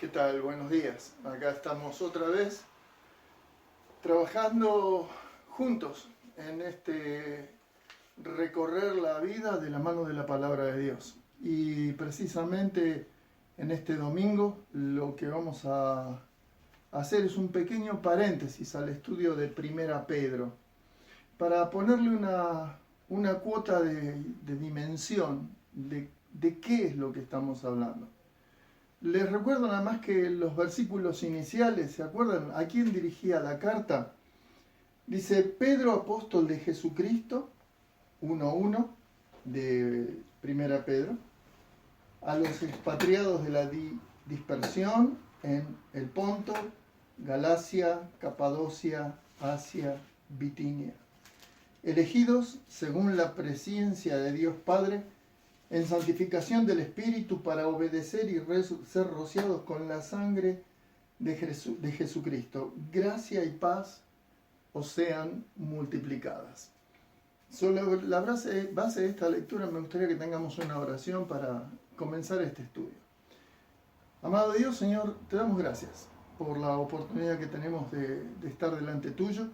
¿Qué tal? Buenos días. Acá estamos otra vez trabajando juntos en este recorrer la vida de la mano de la palabra de Dios. Y precisamente en este domingo lo que vamos a hacer es un pequeño paréntesis al estudio de Primera Pedro para ponerle una cuota de dimensión de qué es lo que estamos hablando. Les recuerdo nada más que los versículos iniciales, ¿se acuerdan? ¿A quién dirigía la carta? Dice, Pedro, apóstol de Jesucristo, 1:1 de Primera Pedro, a los expatriados de la dispersión en el Ponto, Galacia, Capadocia, Asia, Bitinia, elegidos según la presciencia de Dios Padre, en santificación del Espíritu para obedecer y ser rociados con la sangre de Jesucristo. Gracia y paz os sean multiplicadas. Sobre la base de esta lectura me gustaría que tengamos una oración para comenzar este estudio. Amado Dios, Señor, te damos gracias por la oportunidad que tenemos de estar delante tuyo.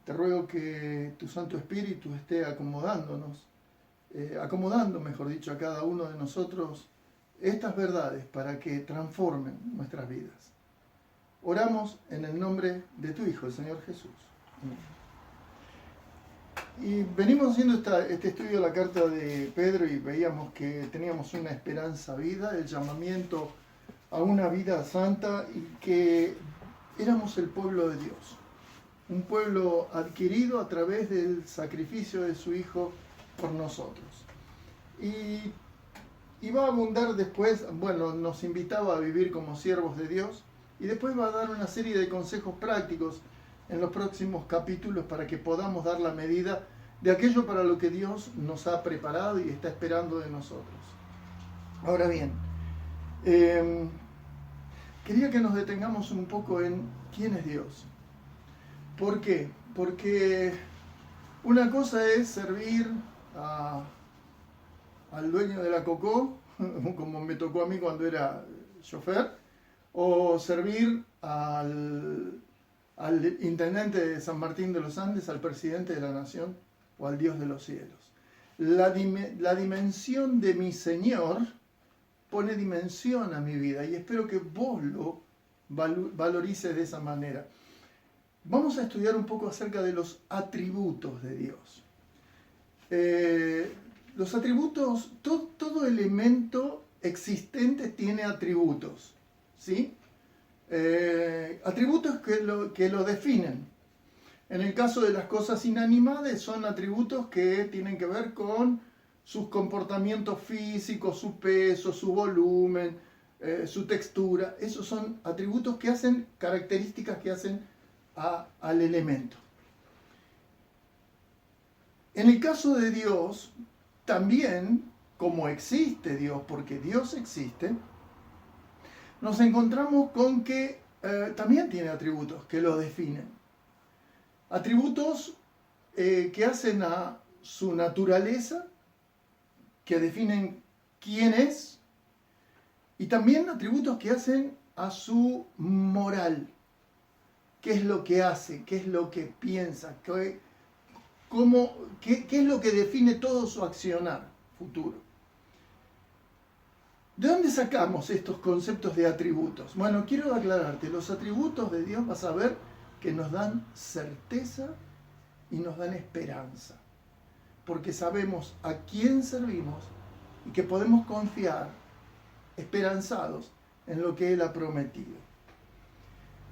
Te ruego que tu Santo Espíritu esté acomodando, mejor dicho, a cada uno de nosotros estas verdades para que transformen nuestras vidas. Oramos en el nombre de tu Hijo, el Señor Jesús. Y venimos haciendo este estudio de la carta de Pedro y veíamos que teníamos una esperanza vida, el llamamiento a una vida santa y que éramos el pueblo de Dios. Un pueblo adquirido a través del sacrificio de su Hijo por nosotros. Y va a abundar después, nos invitaba a vivir como siervos de Dios y después va a dar una serie de consejos prácticos en los próximos capítulos para que podamos dar la medida de aquello para lo que Dios nos ha preparado y está esperando de nosotros. Ahora bien, quería que nos detengamos un poco en quién es Dios. ¿Por qué? Porque una cosa es servir al dueño de la Cocó, como me tocó a mí cuando era chofer, o servir al intendente de San Martín de los Andes, al presidente de la nación o al Dios de los cielos. La dimensión de mi Señor pone dimensión a mi vida y espero que vos lo valorices de esa manera. Vamos a estudiar un poco acerca de los atributos de Dios. Los atributos, todo elemento existente tiene atributos, ¿sí? Atributos que lo definen. En el caso de las cosas inanimadas son atributos que tienen que ver con sus comportamientos físicos, su peso, su volumen, su textura. Esos son atributos que hacen, características que hacen al elemento. En el caso de Dios, también, como existe Dios, porque Dios existe, nos encontramos con que también tiene atributos que lo definen. Atributos que hacen a su naturaleza, que definen quién es, y también atributos que hacen a su moral. ¿Qué es lo que hace? ¿Qué es lo que piensa? ¿Qué es lo que define todo su accionar futuro? ¿De dónde sacamos estos conceptos de atributos? Bueno, quiero aclararte, los atributos de Dios vas a ver que nos dan certeza y nos dan esperanza, porque sabemos a quién servimos y que podemos confiar esperanzados en lo que Él ha prometido.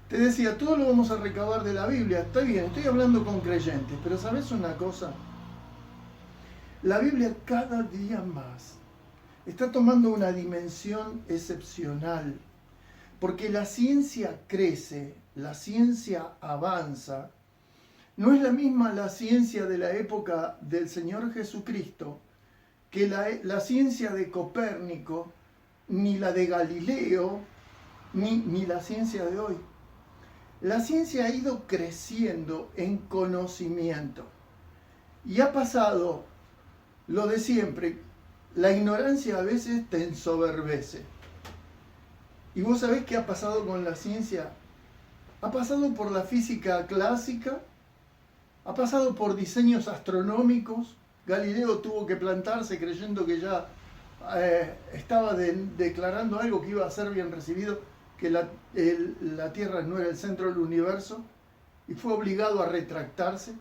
Te decía, todo lo vamos a recabar de la Biblia. Está bien, estoy hablando con creyentes, pero ¿sabes una cosa? La Biblia cada día más está tomando una dimensión excepcional, porque la ciencia crece, la ciencia avanza. No es la misma la ciencia de la época del Señor Jesucristo que la ciencia de Copérnico, ni la de Galileo, ni la ciencia de hoy. La ciencia ha ido creciendo en conocimiento y ha pasado lo de siempre. La ignorancia a veces te ensoberbece. ¿Y vos sabés qué ha pasado con la ciencia? Ha pasado por la física clásica, ha pasado por diseños astronómicos. Galileo tuvo que plantarse creyendo que ya estaba declarando algo que iba a ser bien recibido, que la Tierra no era el centro del universo, y fue obligado a retractarse.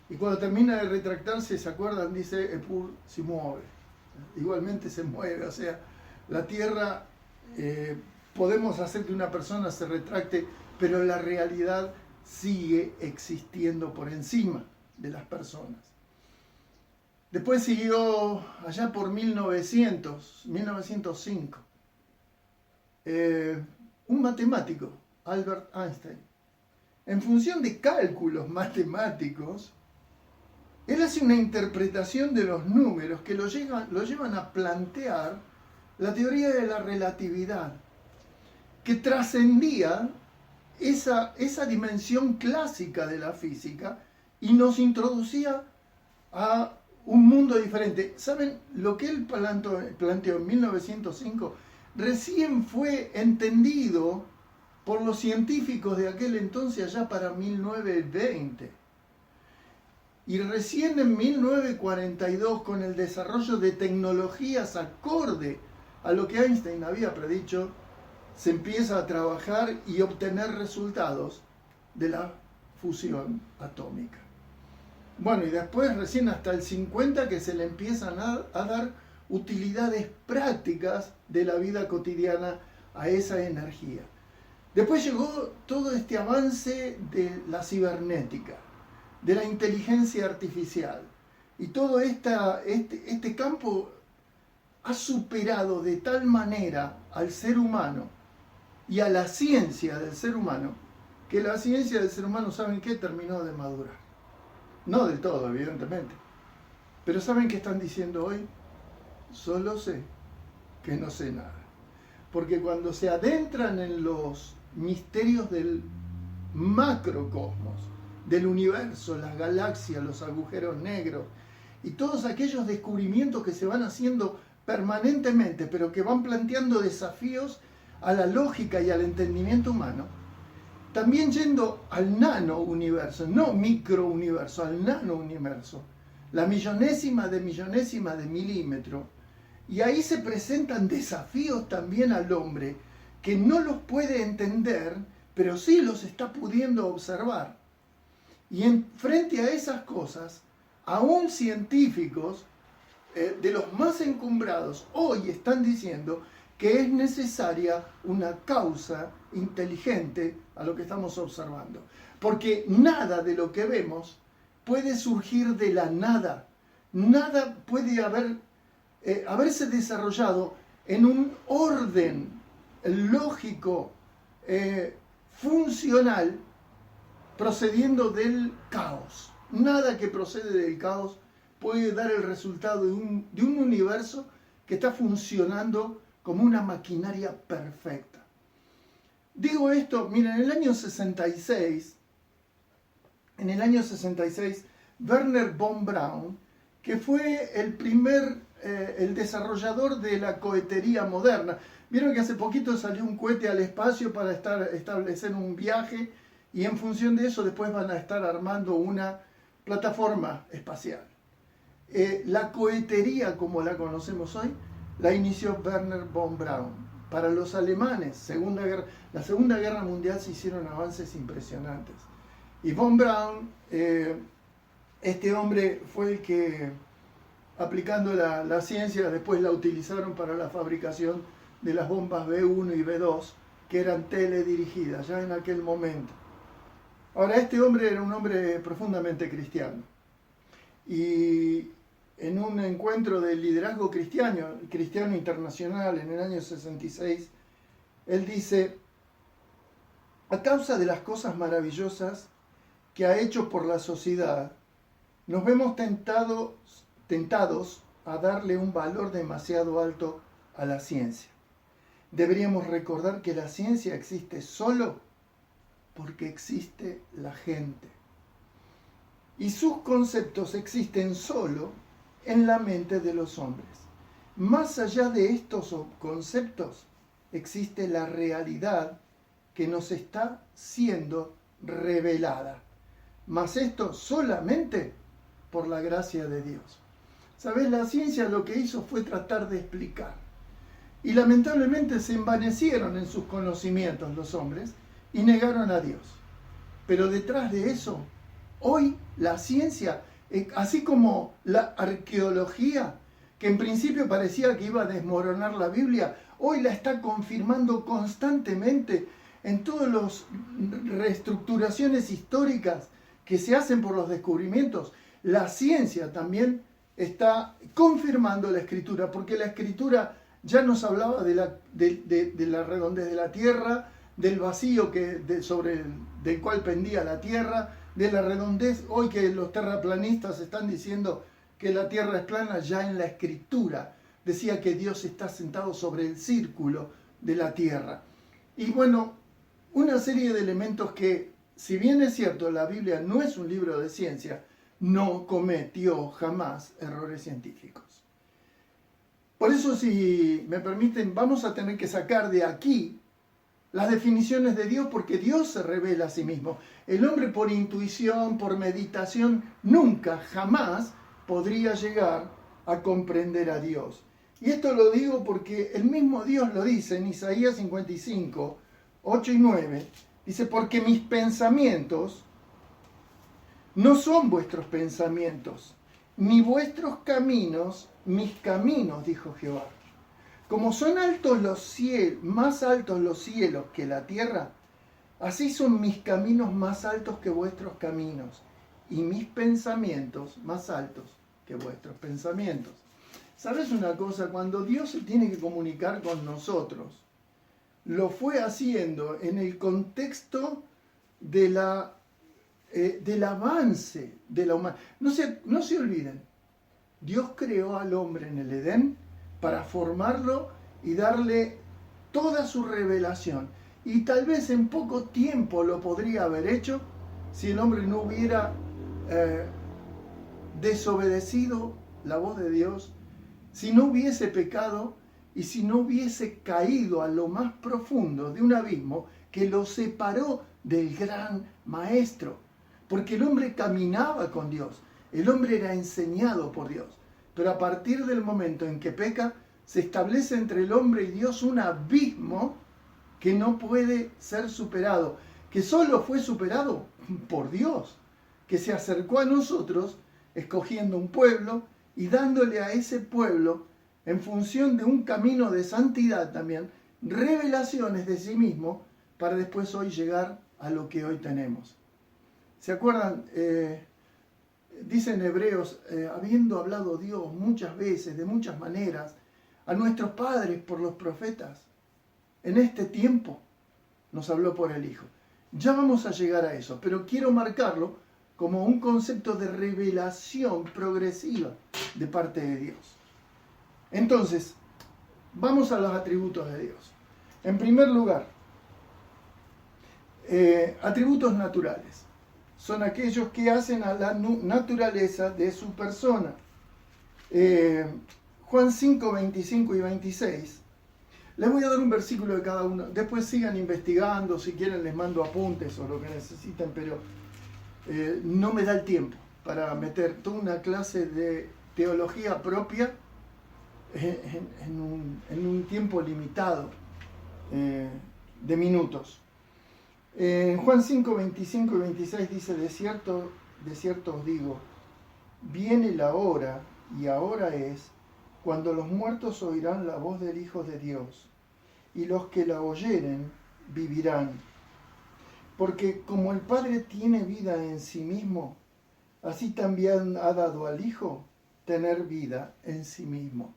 Y cuando termina de retractarse, ¿se acuerdan? Dice, Epur se mueve. Igualmente se mueve, o sea, la Tierra, podemos hacer que una persona se retracte, pero la realidad sigue existiendo por encima de las personas. Después siguió allá por 1905, un matemático, Albert Einstein. En función de cálculos matemáticos, él hace una interpretación de los números que lo llevan a plantear la teoría de la relatividad, que trascendía esa dimensión clásica de la física y nos introducía a un mundo diferente. ¿Saben? Lo que él planteó en 1905 recién fue entendido por los científicos de aquel entonces, allá para 1920. Y recién en 1942, con el desarrollo de tecnologías acorde a lo que Einstein había predicho, se empieza a trabajar y obtener resultados de la fusión atómica. Bueno, y después recién hasta el 50 que se le empiezan a dar utilidades prácticas de la vida cotidiana a esa energía. Después llegó todo este avance de la cibernética, de la inteligencia artificial, y todo este campo ha superado de tal manera al ser humano y a la ciencia del ser humano, que la ciencia del ser humano, ¿saben qué? Terminó de madurar. No del todo, evidentemente. Pero ¿saben qué están diciendo hoy? Solo sé que no sé nada. Porque cuando se adentran en los misterios del macrocosmos, del universo, las galaxias, los agujeros negros, y todos aquellos descubrimientos que se van haciendo permanentemente, pero que van planteando desafíos a la lógica y al entendimiento humano, también yendo al nano universo, no micro universo, al nano universo, la millonésima de milímetro, y ahí se presentan desafíos también al hombre que no los puede entender, pero sí los está pudiendo observar. Y frente a esas cosas, aún científicos de los más encumbrados hoy están diciendo que es necesaria una causa inteligente a lo que estamos observando. Porque nada de lo que vemos puede surgir de la nada. Nada puede haberse desarrollado en un orden lógico, funcional, procediendo del caos. Nada que procede del caos puede dar el resultado de un universo que está funcionando como una maquinaria perfecta. Digo esto, miren, en el año 66, Wernher von Braun, que fue el desarrollador de la cohetería moderna. Vieron que hace poquito salió un cohete al espacio para establecer un viaje, y en función de eso después van a estar armando una plataforma espacial. La cohetería, como la conocemos hoy, la inició Wernher von Braun. Para los alemanes, la Segunda Guerra Mundial, se hicieron avances impresionantes. Y von Braun, este hombre fue el que, aplicando la ciencia, después la utilizaron para la fabricación de las bombas B1 y B2, que eran teledirigidas ya en aquel momento. Ahora, este hombre era un hombre profundamente cristiano. Y en un encuentro de liderazgo cristiano internacional en el año 66, él dice: a causa de las cosas maravillosas que ha hecho por la sociedad, nos vemos tentados a darle un valor demasiado alto a la ciencia. Deberíamos recordar que la ciencia existe solo porque existe la gente. Y sus conceptos existen solo en la mente de los hombres. Más allá de estos conceptos, existe la realidad que nos está siendo revelada. Mas esto solamente por la gracia de Dios. ¿Sabes? La ciencia lo que hizo fue tratar de explicar. Y lamentablemente se envanecieron en sus conocimientos los hombres y negaron a Dios. Pero detrás de eso, hoy la ciencia, así como la arqueología, que en principio parecía que iba a desmoronar la Biblia, hoy la está confirmando constantemente en todas las reestructuraciones históricas que se hacen por los descubrimientos. La ciencia también está confirmando la Escritura, porque la Escritura ya nos hablaba de la redondez de la Tierra, del vacío del cual pendía la Tierra, de la redondez. Hoy que los terraplanistas están diciendo que la Tierra es plana, ya en la Escritura decía que Dios está sentado sobre el círculo de la Tierra. Y bueno, una serie de elementos que, si bien es cierto, la Biblia no es un libro de ciencia, no cometió jamás errores científicos. Por eso, si me permiten, vamos a tener que sacar de aquí las definiciones de Dios, porque Dios se revela a sí mismo. El hombre por intuición, por meditación, nunca, jamás podría llegar a comprender a Dios. Y esto lo digo porque el mismo Dios lo dice en Isaías 55, 8 y 9. Dice, porque mis pensamientos no son vuestros pensamientos, ni vuestros caminos mis caminos, dijo Jehová. Como son altos los cielos, más altos los cielos que la tierra, así son mis caminos más altos que vuestros caminos, y mis pensamientos más altos que vuestros pensamientos. ¿Sabes una cosa? Cuando Dios se tiene que comunicar con nosotros, lo fue haciendo en el contexto del avance de la humanidad. No se olviden, Dios creó al hombre en el Edén para formarlo y darle toda su revelación. Y tal vez en poco tiempo lo podría haber hecho si el hombre no hubiera desobedecido la voz de Dios, si no hubiese pecado y si no hubiese caído a lo más profundo de un abismo que lo separó del gran maestro. Porque el hombre caminaba con Dios, el hombre era enseñado por Dios. Pero a partir del momento en que peca, se establece entre el hombre y Dios un abismo que no puede ser superado, que solo fue superado por Dios, que se acercó a nosotros escogiendo un pueblo y dándole a ese pueblo, en función de un camino de santidad también, revelaciones de sí mismo para después hoy llegar a lo que hoy tenemos. ¿Se acuerdan? Dicen Hebreos, habiendo hablado Dios muchas veces, de muchas maneras, a nuestros padres por los profetas, en este tiempo nos habló por el Hijo. Ya vamos a llegar a eso, pero quiero marcarlo como un concepto de revelación progresiva de parte de Dios. Entonces, vamos a los atributos de Dios. En primer lugar, atributos naturales. Son aquellos que hacen a la naturaleza de su persona. Juan 5, 25 y 26. Les voy a dar un versículo de cada uno. Después sigan investigando, si quieren les mando apuntes o lo que necesiten, pero no me da el tiempo para meter toda una clase de teología propia en un tiempo limitado de minutos. En Juan 5, 25 y 26 dice, de cierto os digo, viene la hora, y ahora es, cuando los muertos oirán la voz del Hijo de Dios, y los que la oyeren vivirán. Porque como el Padre tiene vida en sí mismo, así también ha dado al Hijo tener vida en sí mismo.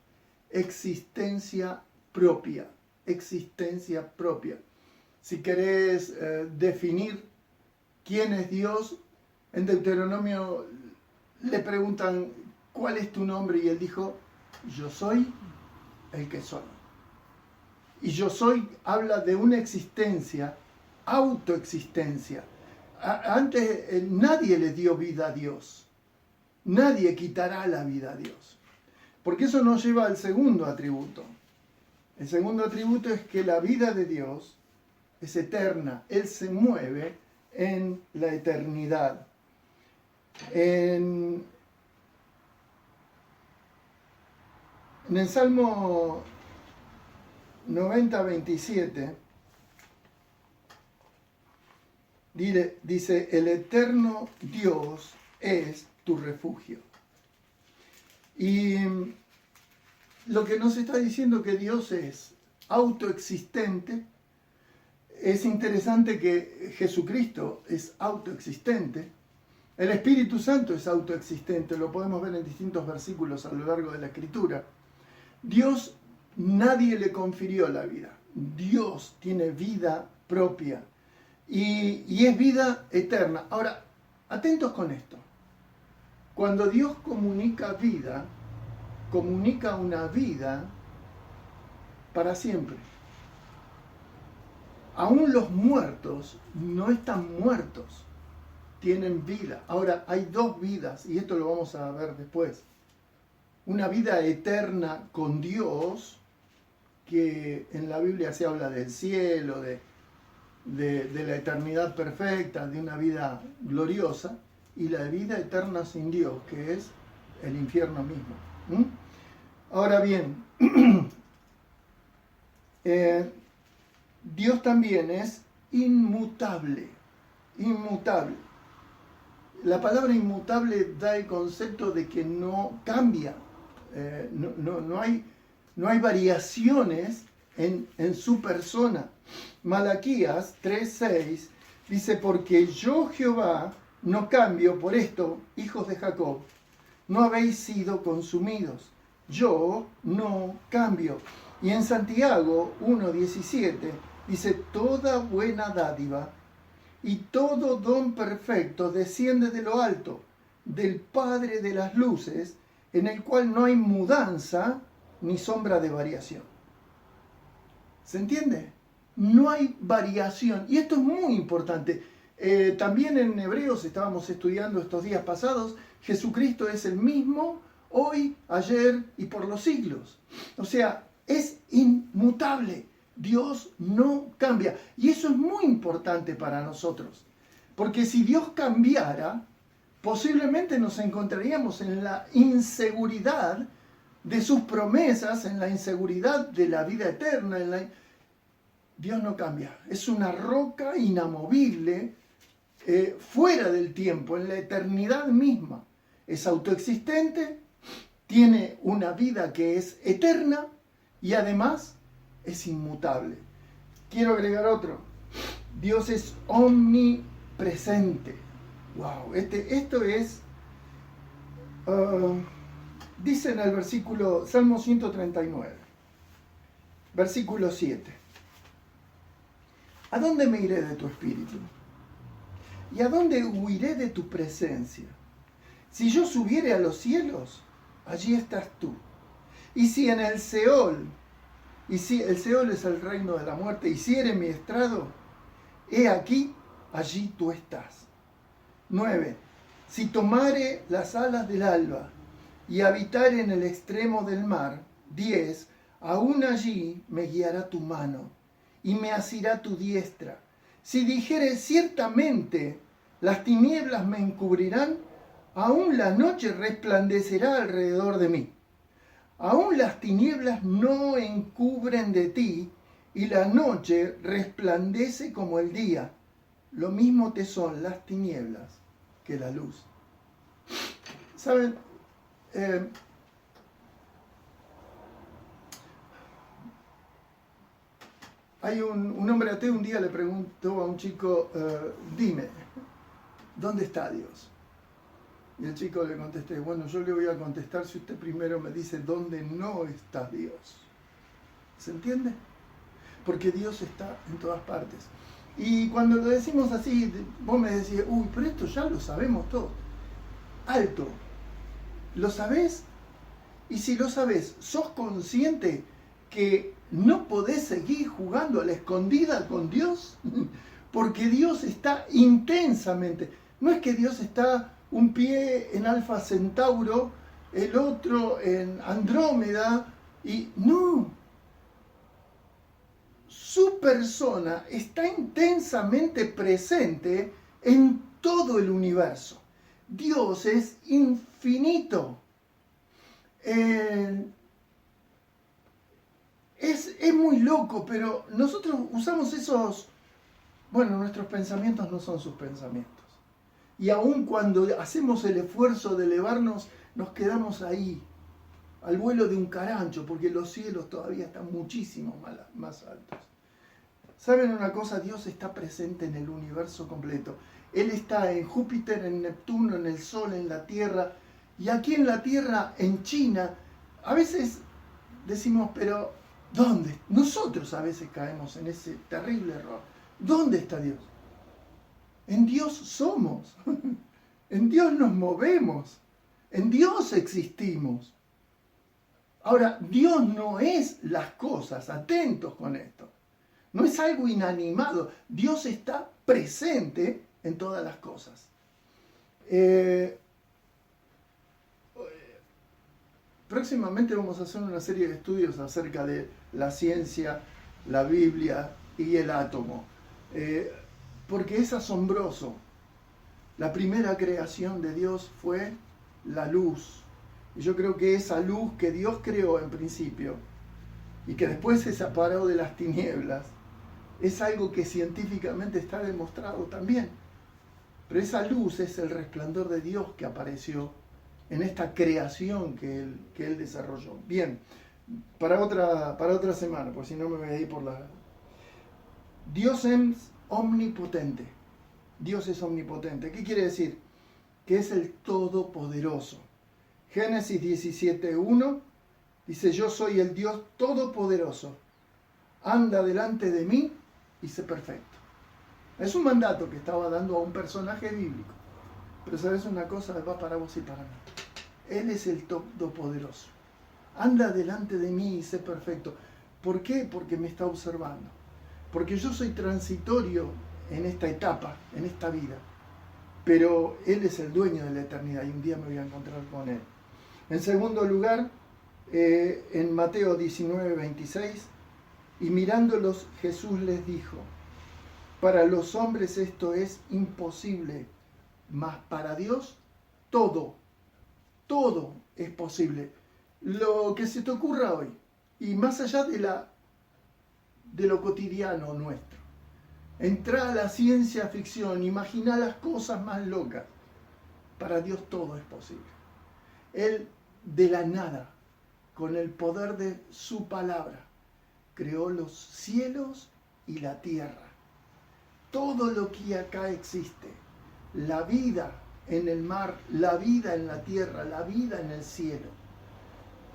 Existencia propia, existencia propia. Si querés definir quién es Dios, en Deuteronomio le preguntan, ¿cuál es tu nombre? Y él dijo, yo soy el que soy. Y yo soy habla de una existencia, autoexistencia. Antes nadie le dio vida a Dios. Nadie quitará la vida a Dios. Porque eso nos lleva al segundo atributo. El segundo atributo es que la vida de Dios es eterna. Él se mueve en la eternidad. En el Salmo 90:27 dice, el eterno Dios es tu refugio. Y lo que nos está diciendo que Dios es autoexistente. Es interesante que Jesucristo es autoexistente. El Espíritu Santo es autoexistente. Lo podemos ver en distintos versículos a lo largo de la Escritura. Dios, nadie le confirió la vida. Dios tiene vida propia. Y es vida eterna. Ahora, atentos con esto. Cuando Dios comunica vida, comunica una vida para siempre. Aún los muertos no están muertos, tienen vida. Ahora, hay dos vidas, y esto lo vamos a ver después. Una vida eterna con Dios, que en la Biblia se habla del cielo, de la eternidad perfecta, de una vida gloriosa, y la vida eterna sin Dios, que es el infierno mismo. Ahora bien, Dios también es inmutable, inmutable. La palabra inmutable da el concepto de que no cambia, no hay variaciones en su persona. Malaquías 3:6 dice, porque yo Jehová no cambio, por esto, hijos de Jacob, no habéis sido consumidos. Yo no cambio. Y en Santiago 1:17 dice, toda buena dádiva y todo don perfecto desciende de lo alto, del Padre de las luces, en el cual no hay mudanza ni sombra de variación. ¿Se entiende? No hay variación. Y esto es muy importante. También en Hebreos estábamos estudiando estos días pasados, Jesucristo es el mismo hoy, ayer y por los siglos. O sea, es inmutable. Dios no cambia. Y eso es muy importante para nosotros. Porque si Dios cambiara, posiblemente nos encontraríamos en la inseguridad de sus promesas, en la inseguridad de la vida eterna. Dios no cambia. Es una roca inamovible, fuera del tiempo, en la eternidad misma. Es autoexistente, tiene una vida que es eterna y además es inmutable. Quiero agregar otro. Dios es omnipresente. Wow, esto es, dice en el versículo, Salmo 139, versículo 7. ¿A dónde me iré de tu espíritu? ¿Y a dónde huiré de tu presencia? Si yo subiere a los cielos, allí estás tú. Y si en el Seol, y si el Seol es el reino de la muerte, hiciere mi estrado, he aquí, allí tú estás. 9. Si tomare las alas del alba y habitare en el extremo del mar. 10. Aún allí me guiará tu mano y me asirá tu diestra. Si dijere ciertamente las tinieblas me encubrirán, aún la noche resplandecerá alrededor de mí. Aún las tinieblas no encubren de ti, y la noche resplandece como el día. Lo mismo te son las tinieblas que la luz. ¿Saben? Hay un hombre ateo, un día le preguntó a un chico, dime, ¿dónde está Dios? Y el chico le contesté, bueno, yo le voy a contestar si usted primero me dice dónde no está Dios. ¿Se entiende? Porque Dios está en todas partes. Y cuando lo decimos así, vos me decís, uy, pero esto ya lo sabemos todos. Alto, ¿lo sabés? Y si lo sabés, ¿sos consciente que no podés seguir jugando a la escondida con Dios? Porque Dios está intensamente. No es que Dios está un pie en Alfa Centauro, el otro en Andrómeda, y no. su persona está intensamente presente en todo el universo. Dios es infinito. Es muy loco, pero nosotros usamos esos... Bueno, nuestros pensamientos no son sus pensamientos. Y aun cuando hacemos el esfuerzo de elevarnos, nos quedamos ahí, al vuelo de un carancho, porque los cielos todavía están muchísimo más altos. ¿Saben una cosa? Dios está presente en el universo completo. Él está en Júpiter, en Neptuno, en el Sol, en la Tierra. Y aquí en la Tierra, en China, a veces decimos, pero ¿dónde? Nosotros a veces caemos en ese terrible error. ¿Dónde está Dios? En Dios somos. En Dios nos movemos. En Dios existimos. Ahora, Dios no es las cosas, atentos con esto. No es algo inanimado. Dios está presente en todas las cosas. Próximamente vamos a hacer una serie de estudios acerca de la ciencia, la Biblia y el átomo. Porque es asombroso. La primera creación de Dios fue la luz. Y yo creo que esa luz que Dios creó en principio y que después se separó de las tinieblas, es algo que científicamente está demostrado también. Pero esa luz es el resplandor de Dios que apareció en esta creación que Él desarrolló. Bien, para otra semana, porque si no me voy a ir por la... Dios es omnipotente. Dios es omnipotente. ¿Qué quiere decir? Que es el Todopoderoso. Génesis 17:1 dice, yo soy el Dios Todopoderoso. Anda delante de mí y sé perfecto. Es un mandato que estaba dando a un personaje bíblico. Pero ¿sabes una cosa? Va para vos y para mí. Él es el Todopoderoso. Anda delante de mí y sé perfecto. ¿Por qué? Porque me está observando. Porque yo soy transitorio en esta etapa, en esta vida. Pero Él es el dueño de la eternidad y un día me voy a encontrar con Él. En segundo lugar, en Mateo 19:26, y mirándolos Jesús les dijo, para los hombres esto es imposible, mas para Dios todo es posible. Lo que se te ocurra hoy, y más allá de lo cotidiano nuestro. Entrá a la ciencia ficción, imagina las cosas más locas. Para Dios todo es posible. Él de la nada, con el poder de su palabra, creó los cielos y la tierra. Todo lo que acá existe, la vida en el mar, la vida en la tierra, la vida en el cielo.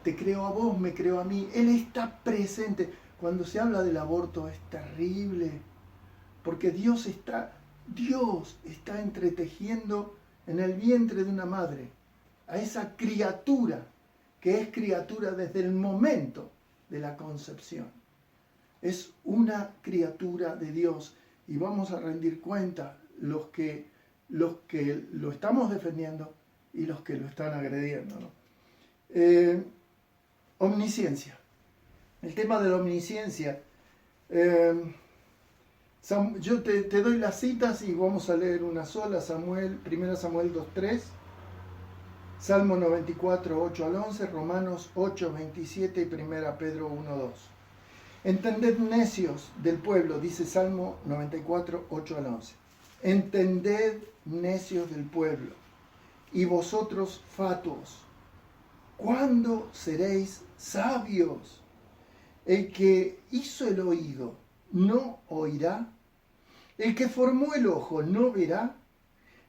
Te creó a vos, me creó a mí. Él está presente. Cuando se habla del aborto es terrible, porque Dios está entretejiendo en el vientre de una madre a esa criatura, que es criatura desde el momento de la concepción. Es una criatura de Dios y vamos a rendir cuenta los que lo estamos defendiendo y los que lo están agrediendo, ¿no? Omnisciencia. El tema de la omnisciencia. Yo te doy las citas y vamos a leer una sola. 1 Samuel 2:3, Salmo 94, 8 al 11, Romanos 8, 27 y 1 Pedro 1, 2. Entended necios del pueblo, dice Salmo 94, 8 al 11. Entended necios del pueblo, y vosotros fatuos, ¿cuándo seréis sabios? El que hizo el oído no oirá, el que formó el ojo no verá,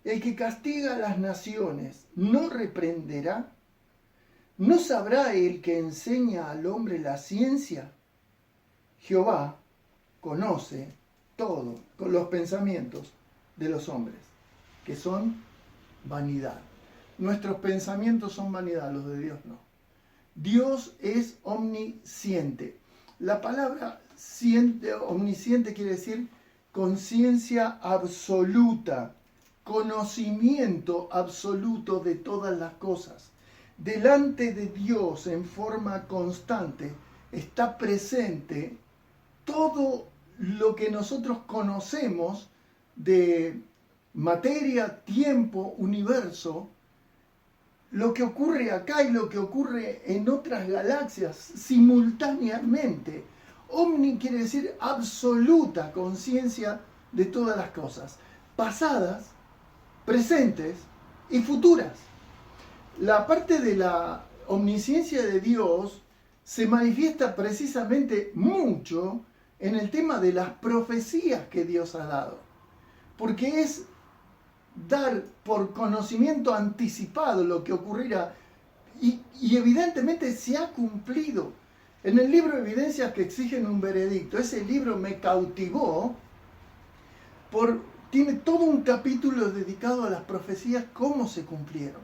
el que castiga a las naciones no reprenderá, ¿no sabrá el que enseña al hombre la ciencia? Jehová conoce todo, con los pensamientos de los hombres, que son vanidad. Nuestros pensamientos son vanidad, los de Dios no. Dios es omnisciente. La palabra omnisciente quiere decir conciencia absoluta, conocimiento absoluto de todas las cosas. Delante de Dios en forma constante está presente todo lo que nosotros conocemos de materia, tiempo, universo, lo que ocurre acá y lo que ocurre en otras galaxias simultáneamente. Omni quiere decir absoluta conciencia de todas las cosas, pasadas, presentes y futuras. La parte de la omnisciencia de Dios se manifiesta precisamente mucho en el tema de las profecías que Dios ha dado, porque es dar por conocimiento anticipado lo que ocurrirá y evidentemente se ha cumplido. En el libro Evidencias que exigen un veredicto, ese libro me cautivó, tiene todo un capítulo dedicado a las profecías, cómo se cumplieron.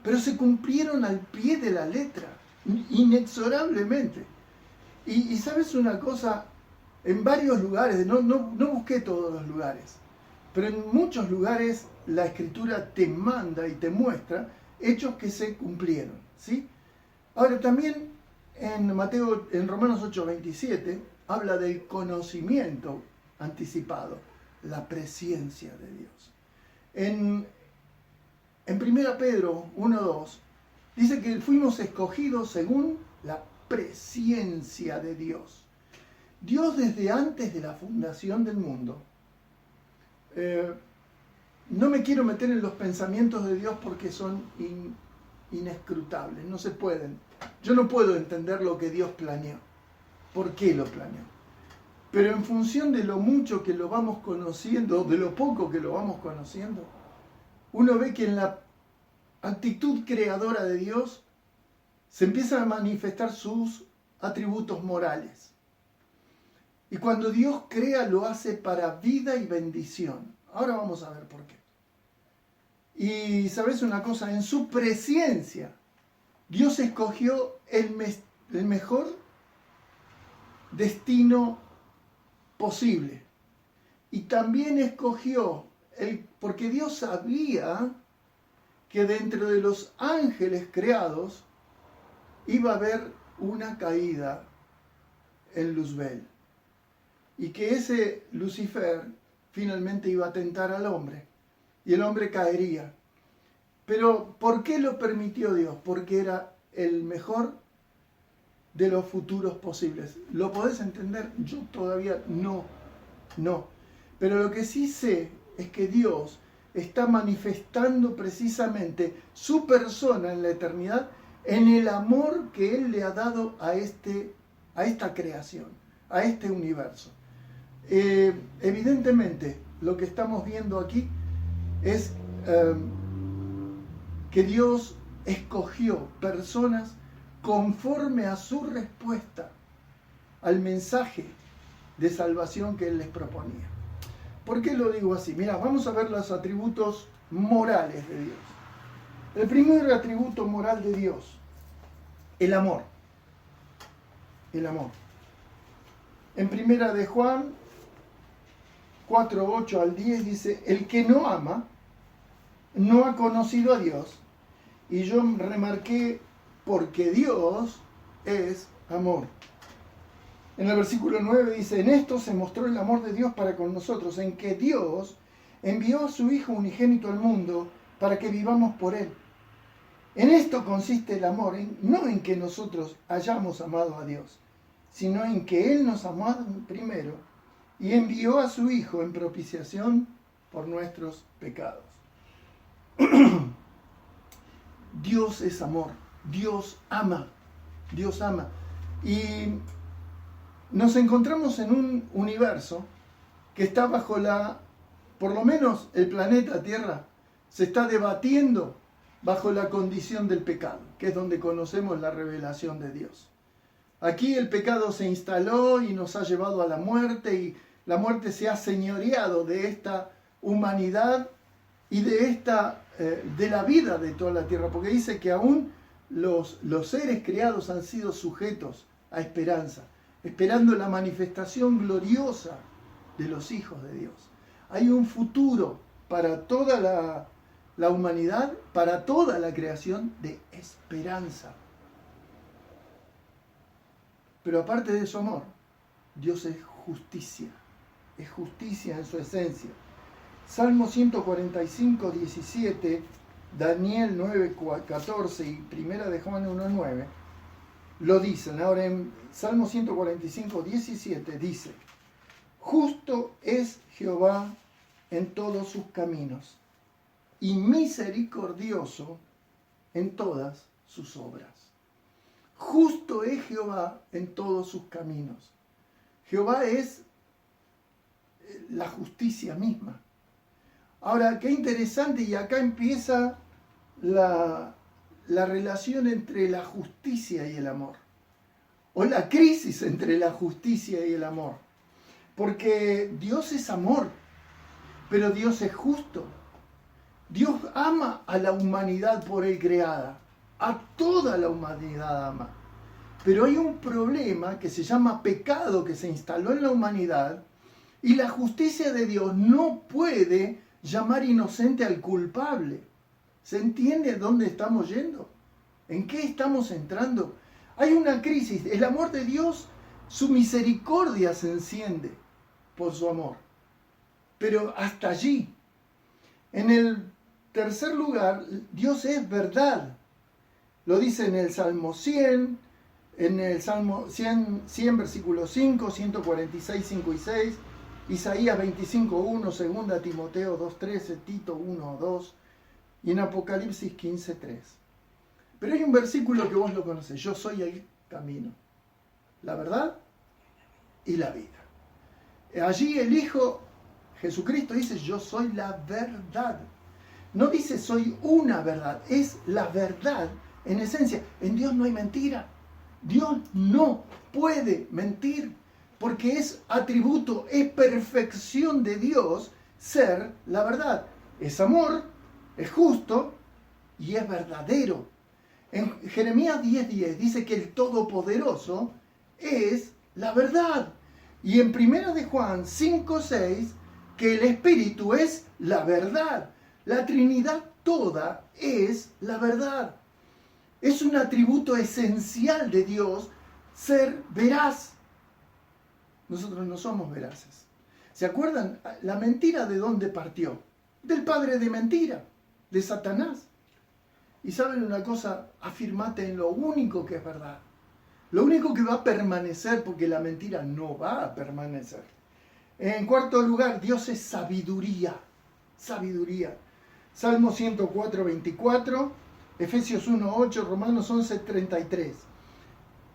Pero se cumplieron al pie de la letra, inexorablemente. Y sabes una cosa, en varios lugares, no busqué todos los lugares, pero en muchos lugares la Escritura te manda y te muestra hechos que se cumplieron, ¿sí? Ahora también en Romanos 8:27 habla del conocimiento anticipado, la presencia de Dios. En 1 Pedro 1:2 dice que fuimos escogidos según la presencia de Dios. Dios desde antes de la fundación del mundo. No me quiero meter en los pensamientos de Dios porque son inescrutables, no se pueden. Yo no puedo entender lo que Dios planeó, por qué lo planeó. Pero en función de lo mucho que lo vamos conociendo, de lo poco que lo vamos conociendo, uno ve que en la actitud creadora de Dios se empiezan a manifestar sus atributos morales. Y cuando Dios crea, lo hace para vida y bendición. Ahora vamos a ver por qué. Y sabes una cosa, en su presencia, Dios escogió el mejor destino posible. Y también escogió, porque Dios sabía que dentro de los ángeles creados iba a haber una caída en Luzbel. Y que ese Lucifer finalmente iba a tentar al hombre. Y el hombre caería. Pero ¿por qué lo permitió Dios? Porque era el mejor de los futuros posibles. ¿Lo podés entender? Yo todavía no. Pero lo que sí sé es que Dios está manifestando precisamente su persona en la eternidad en el amor que Él le ha dado a esta creación, a este universo. Evidentemente, lo que estamos viendo aquí es que Dios escogió personas conforme a su respuesta al mensaje de salvación que Él les proponía. ¿Por qué lo digo así? Mira, vamos a ver los atributos morales de Dios. El primer atributo moral de Dios, el amor. El amor. En primera de Juan 4:8 al 10 dice, el que no ama no ha conocido a Dios. Y yo remarqué, porque Dios es amor. En el versículo 9 dice, en esto se mostró el amor de Dios para con nosotros, en que Dios envió a su Hijo unigénito al mundo para que vivamos por Él. En esto consiste el amor, no en que nosotros hayamos amado a Dios, sino en que Él nos amó primero y envió a su Hijo en propiciación por nuestros pecados. Dios es amor, Dios ama. Y nos encontramos en un universo que está bajo por lo menos el planeta Tierra, se está debatiendo bajo la condición del pecado, que es donde conocemos la revelación de Dios. Aquí el pecado se instaló y nos ha llevado a la muerte, y la muerte se ha señoreado de esta humanidad y de la vida de toda la tierra, porque dice que aún los seres creados han sido sujetos a esperanza, esperando la manifestación gloriosa de los hijos de Dios. Hay un futuro para toda la humanidad, para toda la creación, de esperanza. Pero aparte de su amor, Dios es justicia en su esencia. Salmo 145, 17, Daniel 9, 14 y Primera de Juan 1, 9 lo dicen. Ahora en Salmo 145, 17 dice: justo es Jehová en todos sus caminos y misericordioso en todas sus obras. Justo es Jehová en todos sus caminos. Jehová es la justicia misma. Ahora, qué interesante, y acá empieza la relación entre la justicia y el amor, o la crisis entre la justicia y el amor, porque Dios es amor, pero Dios es justo. Dios ama a la humanidad por él creada, a toda la humanidad ama, pero hay un problema que se llama pecado que se instaló en la humanidad, y la justicia de Dios no puede llamar inocente al culpable. ¿Se entiende dónde estamos yendo? ¿En qué estamos entrando? Hay una crisis. El amor de Dios, su misericordia se enciende por su amor. Pero hasta allí. En el tercer lugar, Dios es verdad. Lo dice en el Salmo 100, en el Salmo 100 versículo 5, 146, 5 y 6, Isaías 25, 1, 2 Timoteo 2, 13, Tito 1, 2 y en Apocalipsis 15, 3. Pero hay un versículo que vos lo conocés: yo soy el camino, la verdad y la vida. Allí el Hijo Jesucristo dice: yo soy la verdad. No dice soy una verdad, es la verdad en esencia. En Dios no hay mentira. Dios no puede mentir, porque es atributo, es perfección de Dios ser la verdad. Es amor, es justo y es verdadero. En Jeremías 10:10 dice que el Todopoderoso es la verdad. Y en 1 de Juan 5:6 que el Espíritu es la verdad. La Trinidad toda es la verdad. Es un atributo esencial de Dios ser veraz. Nosotros no somos veraces. ¿Se acuerdan? La mentira, ¿de dónde partió? Del padre de mentira, de Satanás. Y saben una cosa, afirmate en lo único que es verdad. Lo único que va a permanecer, porque la mentira no va a permanecer. En cuarto lugar, Dios es sabiduría. Sabiduría. Salmo 104, 24, Efesios 1, 8, Romanos 11, 33.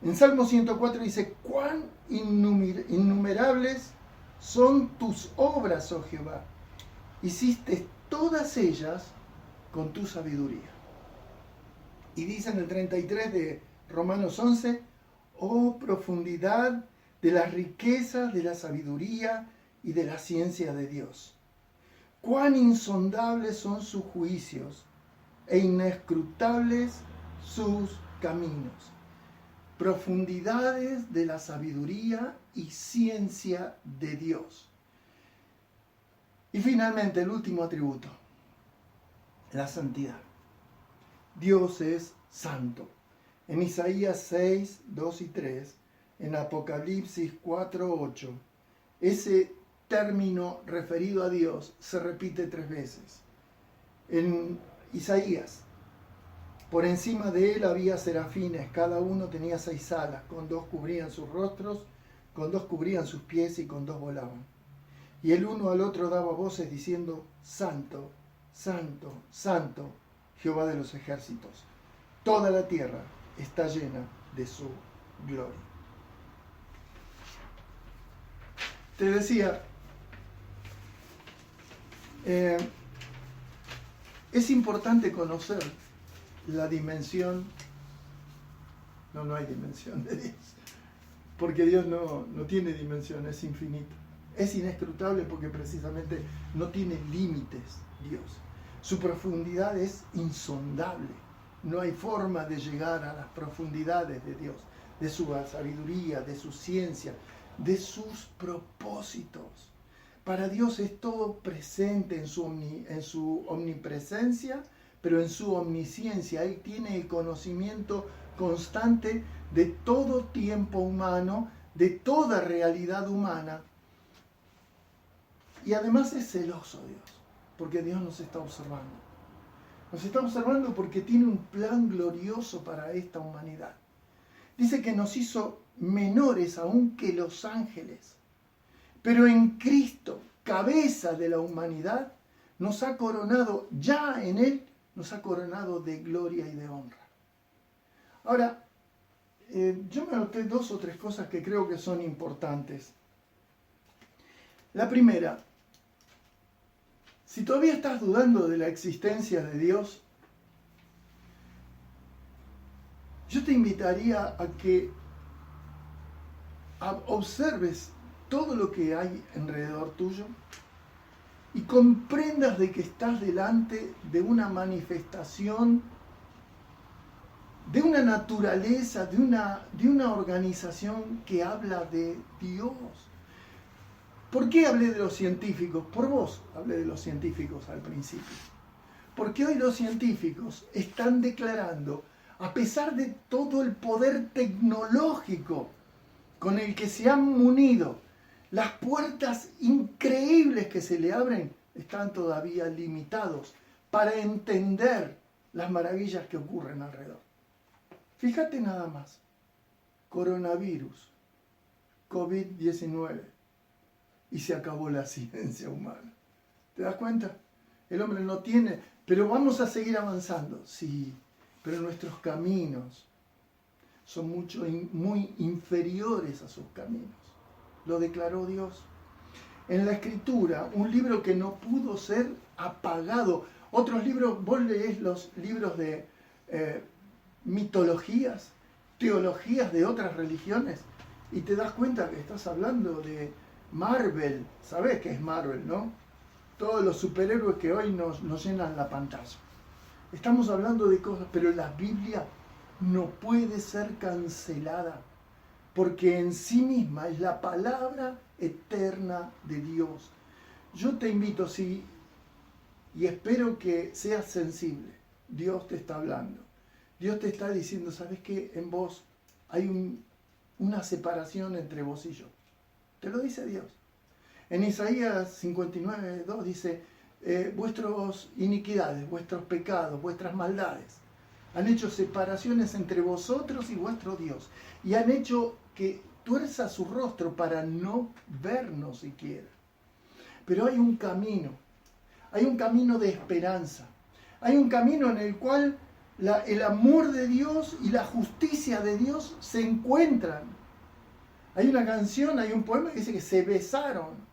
En Salmo 104 dice: cuán innumerables son tus obras, oh Jehová. Hiciste todas ellas con tu sabiduría. Y dice en el 33 de Romanos 11: oh profundidad de las riquezas de la sabiduría y de la ciencia de Dios. Cuán insondables son sus juicios e inescrutables sus caminos. Profundidades de la sabiduría y ciencia de Dios. Y finalmente el último atributo, la santidad. Dios es santo. En Isaías 6, 2 y 3, en Apocalipsis 4, 8, ese término referido a Dios se repite 3 veces. En Isaías: por encima de él había serafines, cada uno tenía 6 alas, con 2 cubrían sus rostros, con 2 cubrían sus pies y con 2 volaban. Y el uno al otro daba voces diciendo: Santo, Santo, Santo, Jehová de los ejércitos. Toda la tierra está llena de su gloria. Te decía, es importante conocer la dimensión, no hay dimensión de Dios, porque Dios no tiene dimensión, es infinito. Es inescrutable porque precisamente no tiene límites Dios. Su profundidad es insondable. No hay forma de llegar a las profundidades de Dios, de su sabiduría, de su ciencia, de sus propósitos. Para Dios es todo presente en su omnipresencia, pero en su omnisciencia. Él tiene el conocimiento constante de todo tiempo humano, de toda realidad humana. Y además es celoso Dios, porque Dios nos está observando. Nos está observando porque tiene un plan glorioso para esta humanidad. Dice que nos hizo menores aún que los ángeles. Pero en Cristo, cabeza de la humanidad, nos ha coronado, ya en Él, nos ha coronado de gloria y de honra. Ahora, yo me anoté 2 o 3 cosas que creo que son importantes. La primera, si todavía estás dudando de la existencia de Dios, yo te invitaría a que observes todo lo que hay alrededor tuyo y comprendas de que estás delante de una manifestación, de una naturaleza, de una organización que habla de Dios. ¿Por qué hablé de los científicos? Por vos hablé de los científicos al principio. Porque hoy los científicos están declarando, a pesar de todo el poder tecnológico con el que se han munido, las puertas increíbles que se le abren están todavía limitados para entender las maravillas que ocurren alrededor. Fíjate nada más, coronavirus, COVID-19, y se acabó la ciencia humana. ¿Te das cuenta? El hombre no tiene, pero vamos a seguir avanzando, sí, pero nuestros caminos son muy inferiores a sus caminos. Lo declaró Dios. En la Escritura, un libro que no pudo ser apagado. Otros libros, vos leés los libros de mitologías, teologías de otras religiones, y te das cuenta que estás hablando de Marvel. ¿Sabés qué es Marvel, no? Todos los superhéroes que hoy nos llenan la pantalla. Estamos hablando de cosas, pero la Biblia no puede ser cancelada, porque en sí misma es la palabra eterna de Dios. Yo te invito, sí, y espero que seas sensible. Dios te está hablando. Dios te está diciendo, ¿sabes qué? En vos hay una separación entre vos y yo. Te lo dice Dios. En Isaías 59:2 dice, vuestras iniquidades, vuestros pecados, vuestras maldades han hecho separaciones entre vosotros y vuestro Dios, y han hecho que tuerza su rostro para no vernos siquiera. Pero hay un camino de esperanza, hay un camino en el cual el amor de Dios y la justicia de Dios se encuentran. Hay una canción, hay un poema que dice que se besaron,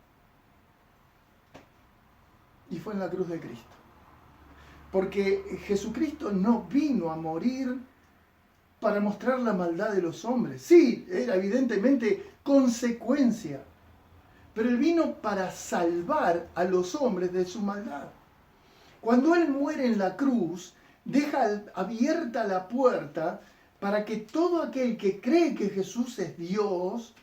y fue en la cruz de Cristo. Porque Jesucristo no vino a morir para mostrar la maldad de los hombres. Sí, era evidentemente consecuencia, pero Él vino para salvar a los hombres de su maldad. Cuando Él muere en la cruz, deja abierta la puerta para que todo aquel que cree que Jesús es Dios,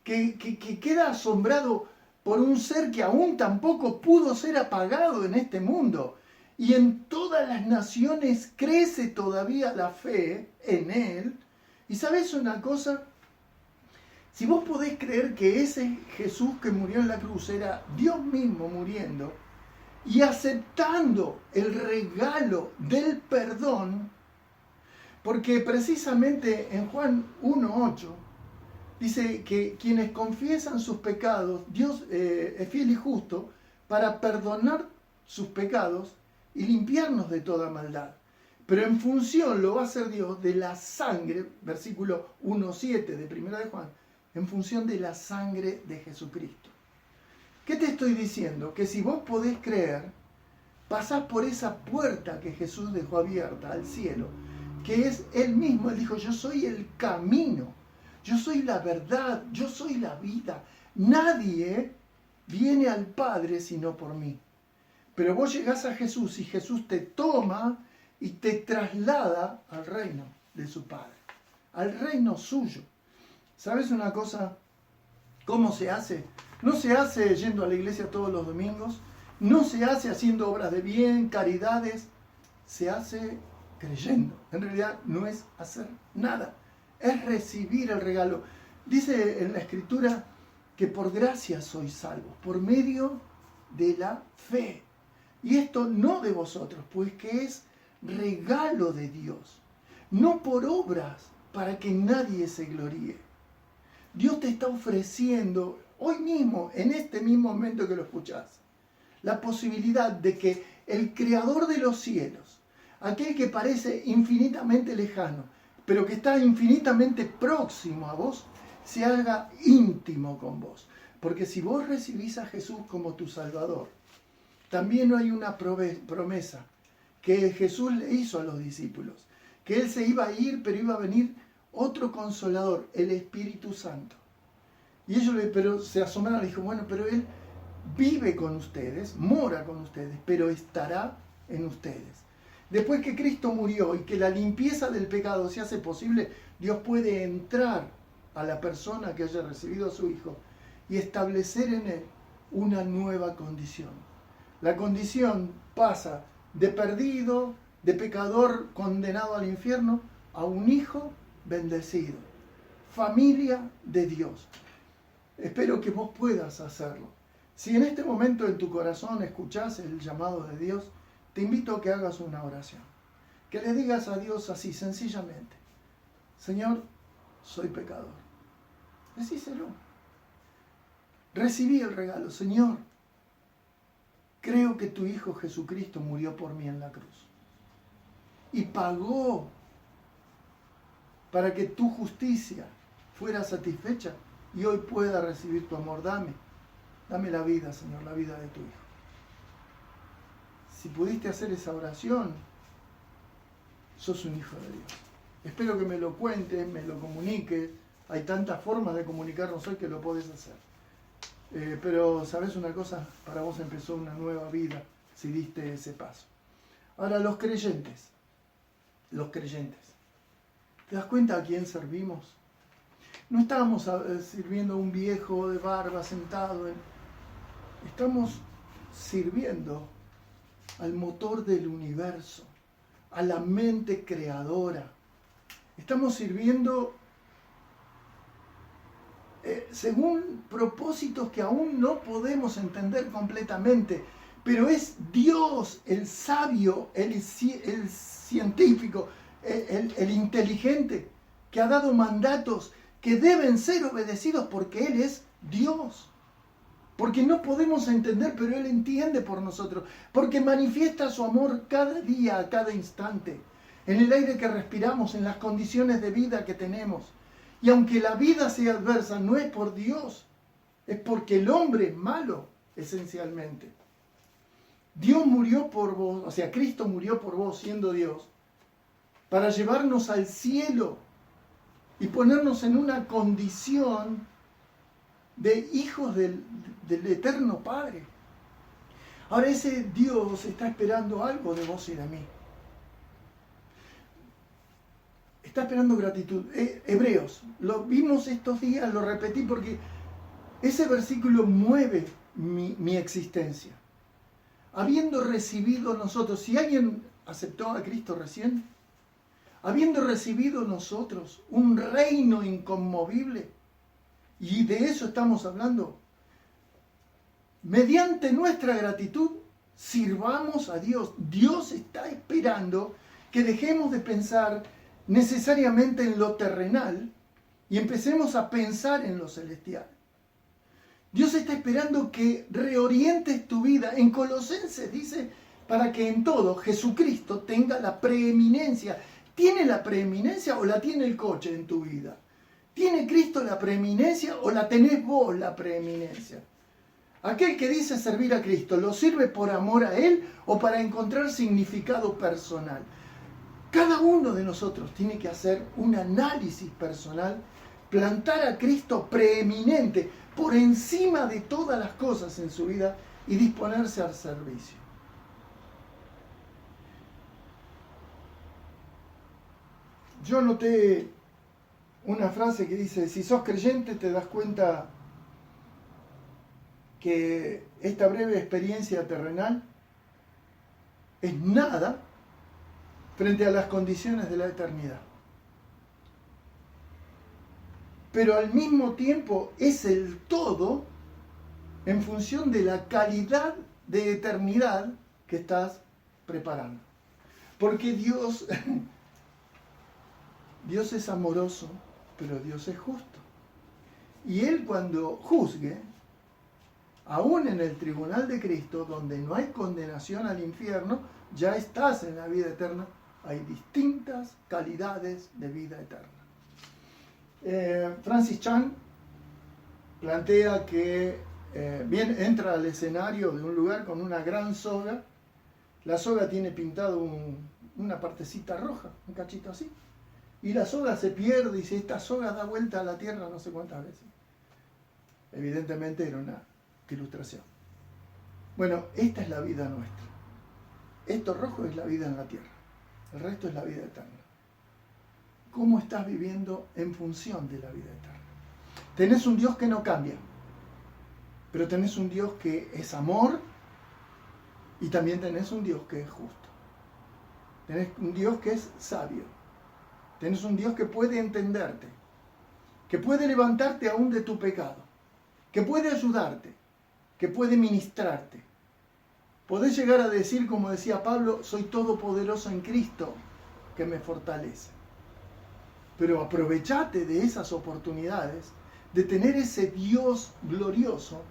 que queda asombrado por un ser que aún tampoco pudo ser apagado en este mundo, y en todas las naciones crece todavía la fe en Él. Y ¿sabes una cosa? Si vos podés creer que ese Jesús que murió en la cruz era Dios mismo muriendo y aceptando el regalo del perdón, porque precisamente en Juan 1:8 dice que quienes confiesan sus pecados, Dios es fiel y justo para perdonar sus pecados y limpiarnos de toda maldad. Pero en función, lo va a hacer Dios, de la sangre, versículo 1:7 de 1 de Juan, en función de la sangre de Jesucristo. ¿Qué te estoy diciendo? Que si vos podés creer, pasás por esa puerta que Jesús dejó abierta al cielo, que es Él mismo. Él dijo, yo soy el camino, yo soy la verdad, yo soy la vida. Nadie viene al Padre sino por mí. Pero vos llegás a Jesús y Jesús te toma y te traslada al reino de su Padre, al reino suyo. ¿Sabes una cosa? ¿Cómo se hace? No se hace yendo a la iglesia todos los domingos, no se hace haciendo obras de bien, caridades, se hace creyendo. En realidad no es hacer nada, es recibir el regalo. Dice en la Escritura que por gracia sois salvos, por medio de la fe. Y esto no de vosotros, pues que es regalo de Dios, no por obras, para que nadie se gloríe. Dios te está ofreciendo hoy mismo, en este mismo momento que lo escuchás, la posibilidad de que el Creador de los cielos, aquel que parece infinitamente lejano, pero que está infinitamente próximo a vos, se haga íntimo con vos. Porque si vos recibís a Jesús como tu Salvador, también hay una promesa que Jesús le hizo a los discípulos, que Él se iba a ir, pero iba a venir otro Consolador, el Espíritu Santo. Y ellos pero se asomaron y dijo, bueno, pero Él vive con ustedes, mora con ustedes, pero estará en ustedes. Después que Cristo murió y que la limpieza del pecado se hace posible, Dios puede entrar a la persona que haya recibido a su Hijo y establecer en él una nueva condición. La condición pasa de perdido, de pecador condenado al infierno, a un hijo bendecido, familia de Dios. Espero que vos puedas hacerlo. Si en este momento en tu corazón escuchás el llamado de Dios, te invito a que hagas una oración. Que le digas a Dios así, sencillamente, Señor, soy pecador. Decíselo. Recibí el regalo, Señor. Creo que tu Hijo Jesucristo murió por mí en la cruz. Y pagó para que tu justicia fuera satisfecha y hoy pueda recibir tu amor. Dame la vida, Señor, la vida de tu Hijo. Si pudiste hacer esa oración, sos un hijo de Dios. Espero que me lo cuentes, me lo comuniques. Hay tantas formas de comunicarnos hoy que lo podés hacer. Pero, ¿sabes una cosa? Para vos empezó una nueva vida si diste ese paso. Ahora, los creyentes. ¿Te das cuenta a quién servimos? No estábamos sirviendo a un viejo de barba sentado. Estamos sirviendo al motor del universo, a la mente creadora. Estamos sirviendo según propósitos que aún no podemos entender completamente, pero es Dios, el sabio, el científico, el inteligente, que ha dado mandatos que deben ser obedecidos porque Él es Dios. Porque no podemos entender, pero Él entiende por nosotros. Porque manifiesta su amor cada día, a cada instante. En el aire que respiramos, en las condiciones de vida que tenemos. Y aunque la vida sea adversa, no es por Dios. Es porque el hombre es malo, esencialmente. Dios murió por vos, o sea, Cristo murió por vos siendo Dios, para llevarnos al cielo y ponernos en una condición de hijos del eterno Padre. Ahora ese Dios está esperando algo de vos y de mí. Está esperando gratitud. Hebreos, lo vimos estos días, lo repetí porque ese versículo mueve mi existencia. Habiendo recibido nosotros, si alguien aceptó a Cristo recién, habiendo recibido nosotros un reino inconmovible, y de eso estamos hablando, mediante nuestra gratitud sirvamos a Dios. Dios está esperando que dejemos de pensar necesariamente en lo terrenal y empecemos a pensar en lo celestial. Dios está esperando que reorientes tu vida. En Colosenses dice, para que en todo Jesucristo tenga la preeminencia. ¿Tiene la preeminencia o la tiene el coche en tu vida? ¿Tiene Cristo la preeminencia o la tenés vos la preeminencia? Aquel que dice servir a Cristo, ¿lo sirve por amor a Él o para encontrar significado personal? Cada uno de nosotros tiene que hacer un análisis personal, plantar a Cristo preeminente por encima de todas las cosas en su vida y disponerse al servicio. Yo noté una frase que dice, si sos creyente te das cuenta que esta breve experiencia terrenal es nada frente a las condiciones de la eternidad. pero al mismo tiempo es el todo en función de la calidad de eternidad que estás preparando. Porque Dios es amoroso, pero Dios es justo. Y Él cuando juzgue, aún en el tribunal de Cristo, donde no hay condenación al infierno, ya estás en la vida eterna. Hay distintas calidades de vida eterna. Francis Chan plantea que entra al escenario de un lugar con una gran soga. La soga tiene pintado una partecita roja, un cachito así. Y la soga se pierde y dice, esta soga da vuelta a la tierra no sé cuántas veces. Evidentemente era una ilustración. Bueno, esta es la vida nuestra. Esto rojo es la vida en la tierra. El resto es la vida eterna. ¿Cómo estás viviendo en función de la vida eterna? Tenés un Dios que no cambia, pero tenés un Dios que es amor y también tenés un Dios que es justo. Tenés un Dios que es sabio. Tenés un Dios que puede entenderte, que puede levantarte aún de tu pecado, que puede ayudarte, que puede ministrarte. Podés llegar a decir, como decía Pablo, soy todopoderoso en Cristo, que me fortalece. Pero aprovechate de esas oportunidades, de tener ese Dios glorioso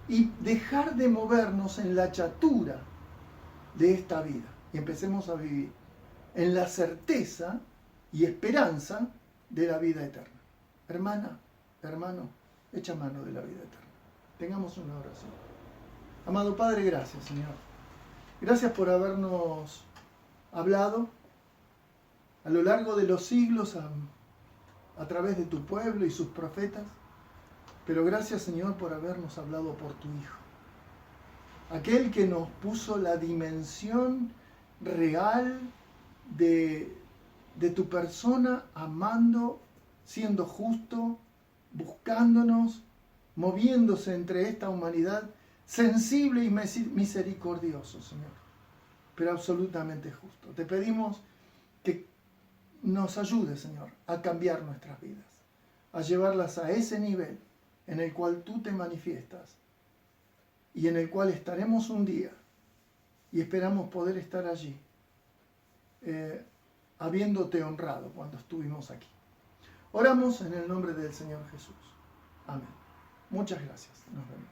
y dejar de movernos en la chatura de esta vida. Y empecemos a vivir en la certeza y esperanza de la vida eterna. Hermana, hermano, echa mano de la vida eterna. Tengamos una oración. Amado Padre, gracias, Señor. Gracias por habernos hablado a lo largo de los siglos a través de tu pueblo y sus profetas. Pero gracias, Señor, por habernos hablado por tu Hijo. Aquel que nos puso la dimensión real de tu persona, amando, siendo justo, buscándonos, moviéndose entre esta humanidad, sensible y misericordioso, Señor, pero absolutamente justo. Te pedimos que nos ayudes, Señor, a cambiar nuestras vidas, a llevarlas a ese nivel en el cual tú te manifiestas y en el cual estaremos un día y esperamos poder estar allí, habiéndote honrado cuando estuvimos aquí. Oramos en el nombre del Señor Jesús. Amén. Muchas gracias. Nos vemos.